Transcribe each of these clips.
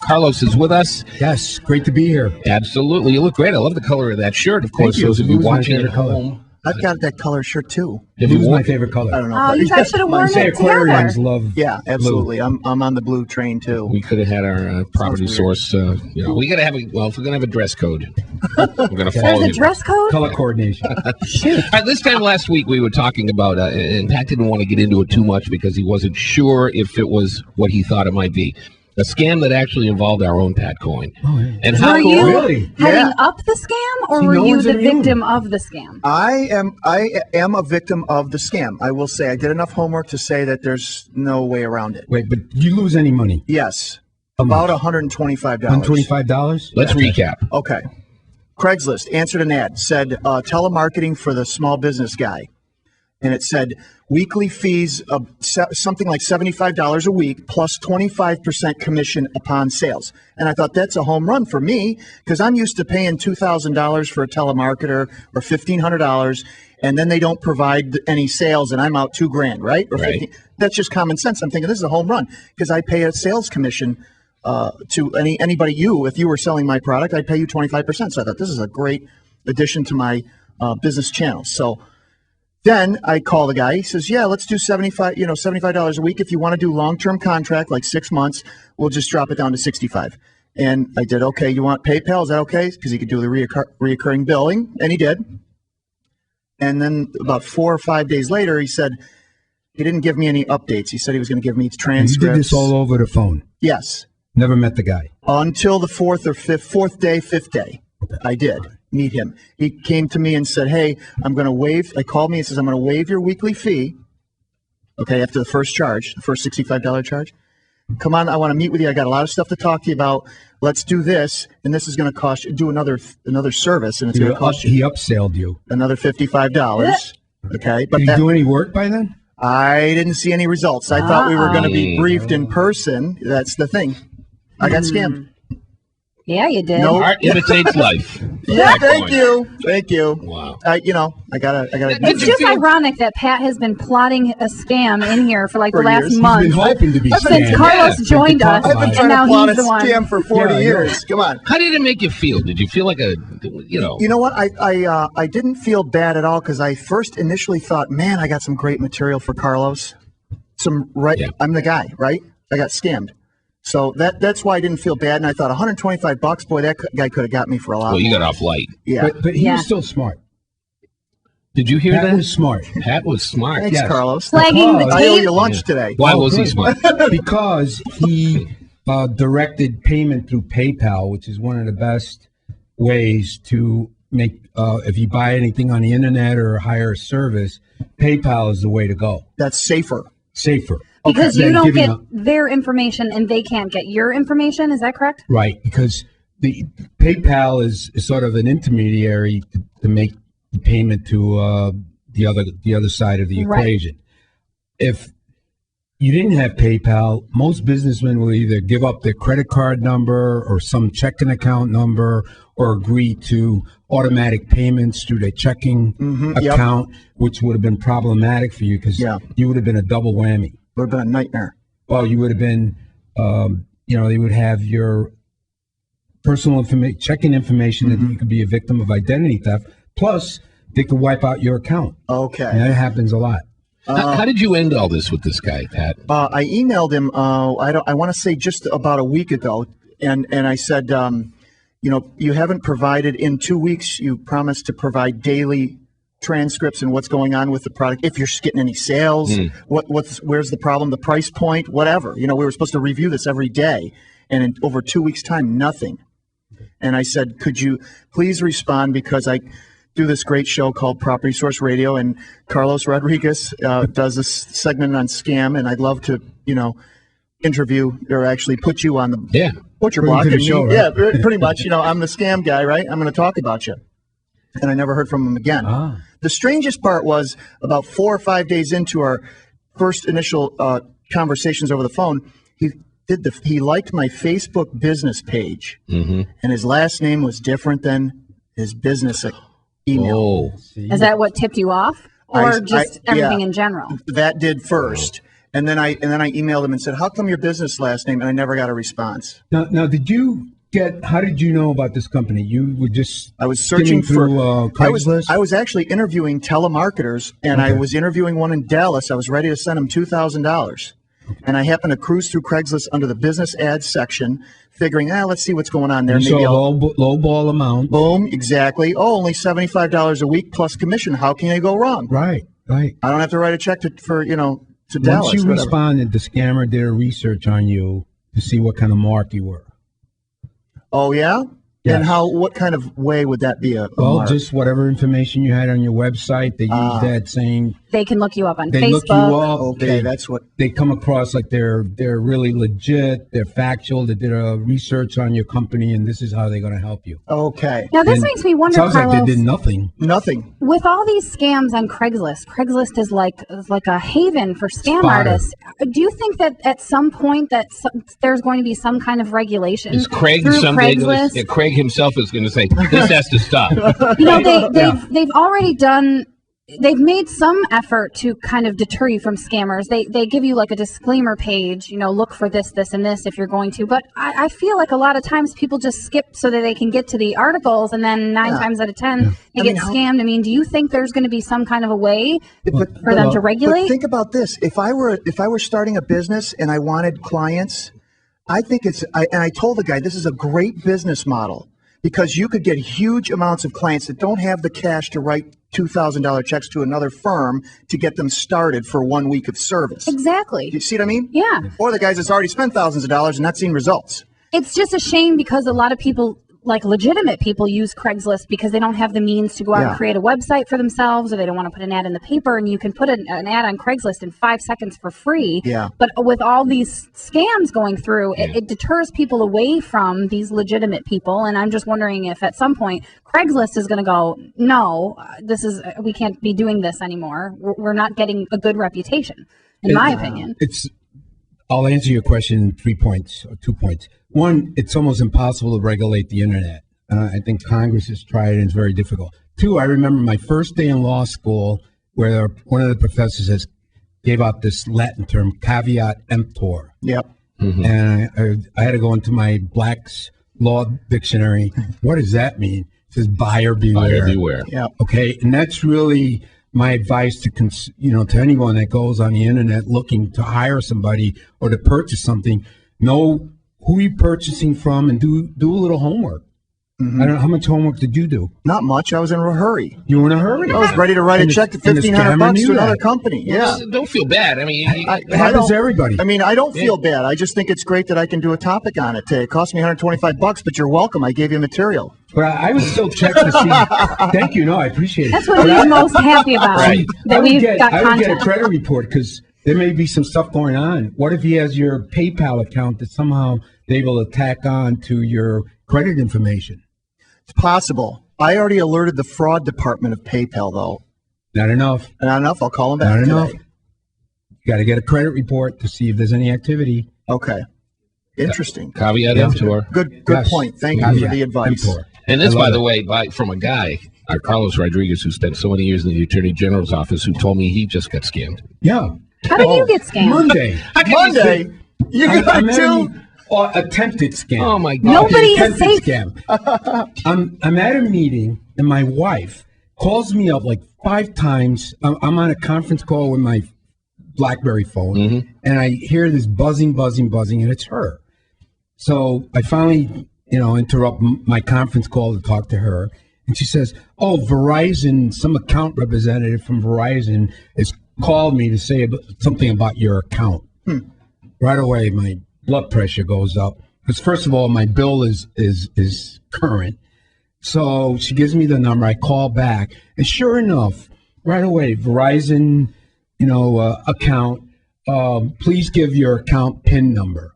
Carlos is with us. Yes, great to be here. Absolutely. You look great. I love the color of that shirt. Of course, Thank you. those of you Blue's my watching at favorite color. home. I've got that color shirt too. Blue's my favorite color. I don't know. Oh, you guys should have worn Say it together. aquariums love. Yeah, absolutely. I'm on the blue train too. We could have had our property weird. source. We got to have if we're going to have a dress code, we're going to follow There's a him. dress code? Color coordination. Shoot. All right, this time last week we were talking about, and Pat didn't want to get into it too much because he wasn't sure if it was what he thought it might be. A scam that actually involved our own Pat Coyne. Oh, yeah. And Were how you Really? heading Yeah. up the scam, or See, were no you one's the immune. victim of the scam? I am a victim of the scam. I will say I did enough homework to say that there's no way around it. Wait, but you lose any money? Yes, How much? about $125. $125? Let's recap. Okay. Craigslist answered an ad, said telemarketing for the small business guy. And it said weekly fees of something like $75 a week plus 25% commission upon sales. And I thought that's a home run for me because I'm used to paying $2,000 for a telemarketer or $1,500, and then they don't provide any sales, and I'm out $2,000, right? Or Right. 15. That's just common sense. I'm thinking this is a home run because I pay a sales commission to anybody. If you were selling my product, I'd pay you 25%. So I thought this is a great addition to my business channel. So then I call the guy. He says, "Yeah, let's do $75 a week. If you want to do long-term contract, like 6 months, we'll just drop it down to 65." And I did. Okay, you want PayPal? Is that okay? Because he could do the reoccurring billing, and he did. And then about 4 or 5 days later, he said he didn't give me any updates. He said he was going to give me You transcripts. did this all over the phone. Yes, Never met the guy. until the fifth day, I did meet him. He came to me and said, "Hey, I'm going to waive." He called me and says, "I'm going to waive your weekly fee." Okay, after the first charge, the first $65 charge. Come on, I want to meet with you. I got a lot of stuff to talk to you about. Let's do this, and this is going to cost you. Do another service, and it's going to cost you He upselled you. another $55. Okay, but Did you do any work by then? I didn't see any results. I thought we were going to be briefed in person. That's the thing. I got scammed. Yeah, you did. No. Art imitates life. Yeah, Pat thank Coyne. you. Wow. I gotta. It's just ironic that Pat has been plotting a scam in here for like For the last years. He's month. been hoping to be Since scammed. Carlos Yeah. joined us, I've been I've been and trying now to plot he's a the one. scam for 40 Yeah, years. Come on. How did it make you feel? Did you feel like You know what? I didn't feel bad at all because I first initially thought, man, I got some great material for Carlos. Yeah. I'm the guy, right? I got scammed. So that's why I didn't feel bad. And I thought $125, boy, that guy could have got me for a lot well, you more. got off light. Yeah. But he Yeah. was still smart. Did you hear Pat that? was smart. Pat was smart. Thanks, yes. Carlos. Flagging the Because- I owe tape. you lunch today. Why was he good. smart? Because he directed payment through PayPal, which is one of the best ways to make, if you buy anything on the internet or hire a service, PayPal is the way to go. That's safer. Safer. Because than you don't giving get up- their information and they can't get your information. Is that correct? Right, because the PayPal is sort of an intermediary to make the payment to the other side of the Right. equation. If you didn't have PayPal, most businessmen will either give up their credit card number or some checking account number or agree to automatic payments through their checking Yep. account, which would have been problematic for you because Yeah. you would have been a double whammy. Would have been a nightmare. Well, you would have been, they would have your personal information, checking information that you could be a victim of identity theft. Plus, they could wipe out your account. Okay. And that happens a lot. How did you end all this with this guy, Pat? I emailed him. I want to say just about a week ago, and I said, you haven't provided in 2 weeks. You promised to provide daily transcripts and what's going on with the product. If you're getting any sales, where's the problem? The price point, whatever. We were supposed to review this every day, and in over 2 weeks' time, nothing. And I said, could you please respond because I do this great show called Property Source Radio, and Carlos Rodriguez does this segment on scam, and I'd love to, interview or actually put you on the butcher Bring you block. to the And show, right? Yeah, pretty much. I'm the scam guy, right? I'm going to talk about you. And I never heard from him again. The strangest part was about 4 or 5 days into our first initial conversations over the phone, he liked my Facebook business page, and his last name was different than his business email. Oh, Is that what tipped you off? Or just everything yeah. in general? That did first. And then I emailed him and said, "How come your business last name?" And I never got a response. Now, how did you know about this company? You were just I was searching skimming for through Craigslist? I was actually interviewing telemarketers, and I Okay. was interviewing one in Dallas. I was ready to send him $2,000, and I happened to cruise through Craigslist under the business ads section, figuring, let's see what's going on there. You Maybe saw I'll low ball amount. boom, exactly. Oh, only $75 a week plus commission. How can you go wrong? Right. I don't have to write a check to Dallas. Once you whatever. responded, the scammer did a research on you to see what kind of mark you were. Oh yeah. Yes. And what kind of way would that be a Well, mark? just whatever information you had on your website, they use that saying They can look you up on they Facebook. look you up. Okay, that's what. They come across like they're really legit. They're factual. They did a research on your company, and this is how they're going to help you. Okay. Now this And makes me wonder, sounds Carlos, like they did nothing. Nothing. with all these scams on Craigslist is like a haven for scam Fodder. artists. Do you think that at some point there's going to be some kind of regulation Is Craig through someday going Craigslist? to, Craig himself is going to say, this has to stop. You know, they've already done. They've made some effort to kind of deter you from scammers. They give you like a disclaimer page, look for this, this, and this if you're going to. But I feel like a lot of times people just skip so that they can get to the articles, and then nine times out of 10 they get scammed. I mean, do you think there's going to be some kind of a way for them to regulate? But think about this: if I were starting a business and I wanted clients, I think and I told the guy this is a great business model because you could get huge amounts of clients that don't have the cash to write $2,000 checks to another firm to get them started for 1 week of service. Exactly. You see what I mean? Yeah. Or the guys that's already spent thousands of dollars and not seen results. It's just a shame because a lot of people, like legitimate people, use Craigslist because they don't have the means to go out and create a website for themselves, or they don't want to put an ad in the paper. And you can put an ad on Craigslist in 5 seconds for free. Yeah. But with all these scams going through, it deters people away from these legitimate people. And I'm just wondering if at some point Craigslist is going to go, no, we can't be doing this anymore. We're not getting a good reputation, in my opinion. I'll answer your question in 3 points or 2 points. One, it's almost impossible to regulate the internet. I think Congress has tried and it's very difficult. 2, I remember my first day in law school where one of the professors gave out this Latin term, caveat emptor. Yep. And I had to go into my Black's Law Dictionary. What does that mean? It says buyer beware. Buyer beware. Yep. Okay, and that's really my advice to anyone that goes on the internet looking to hire somebody or to purchase something. Know who you're purchasing from and do a little homework. I don't know, how much homework did you do? Not much. I was in a hurry. You were in a hurry. I was ready to write a And the- check to and the $1,500 scammer to knew another that. company. Yeah. Don't feel bad. I mean, It happens to everybody. I mean, I don't feel bad. I just think it's great that I can do a topic on it today. It cost me $125, but you're welcome. I gave you material. But I was still checking to see. Thank you. No, I appreciate it. That's what he's most happy about, Right. that we've got I would get a content. credit report because there may be some stuff going on. What if he has your PayPal account that somehow they're able to tack on to your credit information? It's possible. I already alerted the fraud department of PayPal, though. Not enough. Not enough. I'll call them back Not today. enough. You got to get a credit report to see if there's any activity. Okay. Interesting. caveat Yeah. emptor. Good Yes. point. Thank you Caveat for the advice. emptor. And this, I by love the it. way, from a guy, Carlos Rodriguez, who spent so many years in the Attorney General's office, who told me he just got scammed. Yeah. How did you get scammed? Monday. Monday, you got I'm two. attempted scam. Oh, my God. Nobody is Attempted safe. Scam. I'm at a meeting and my wife calls me up like 5 times. I'm on a conference call with my BlackBerry phone, and I hear this buzzing, and it's her. So I finally, interrupt my conference call to talk to her, and she says, "Oh, Verizon, some account representative from Verizon has called me to say something about your account." Right away, my blood pressure goes up because first of all, my bill is current. So she gives me the number. I call back, and sure enough, right away, Verizon, account. Please give your account PIN number.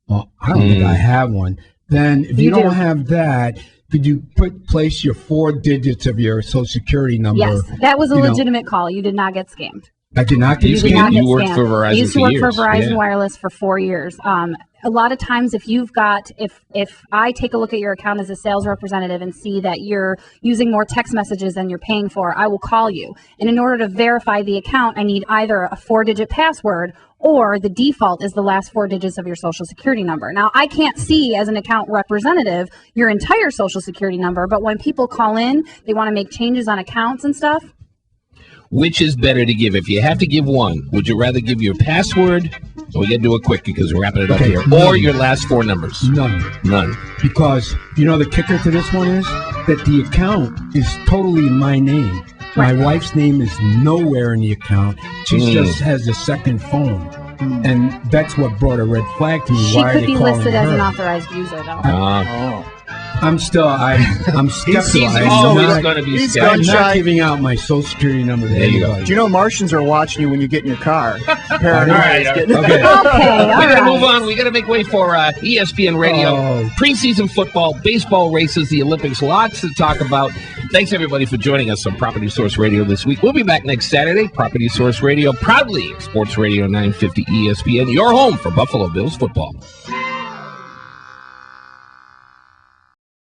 Well, I don't think I have one. Then, if you You do. don't have that, could you place your 4 digits of your Social Security number? Yes, that was a you know. legitimate call. You did not get scammed. I did not get You did scammed. not get You worked scammed. for Verizon I used to for work years. for Verizon Yeah. Wireless for 4 years. A lot of times, if you've got, if I take a look at your account as a sales representative and see that you're using more text messages than you're paying for, I will call you. And in order to verify the account, I need either a 4-digit password or the default is the last 4 digits of your social security number. Now, I can't see as an account representative your entire social security number, but when people call in, they want to make changes on accounts and stuff. Which is better to give? If you have to give one, would you rather give your password? We got to do it quick because we're wrapping it up Okay, here. none. Or your last 4 numbers? None. None. Because, you know, the kicker to this one is that the account is totally in my name. My wife's name is nowhere in the account. She just has a second phone. And that's what brought a red flag to me. She Why are could they be calling listed as her? an authorized user, though. Oh. I'm skeptical. He's I'm always not- going to be he's skeptical. I'm gun not shy. giving out my social security number to There you go. anybody. Do you know Martians are watching you when you get in your car? Paranoia All right, is getting- Okay. Okay, all We got to move right. on. We got to make way for ESPN Radio. Oh. Preseason football, baseball races, the Olympics, lots to talk about. Thanks, everybody, for joining us on Property Source Radio this week. We'll be back next Saturday. Property Source Radio, proudly Sports Radio 950 ESPN, your home for Buffalo Bills football.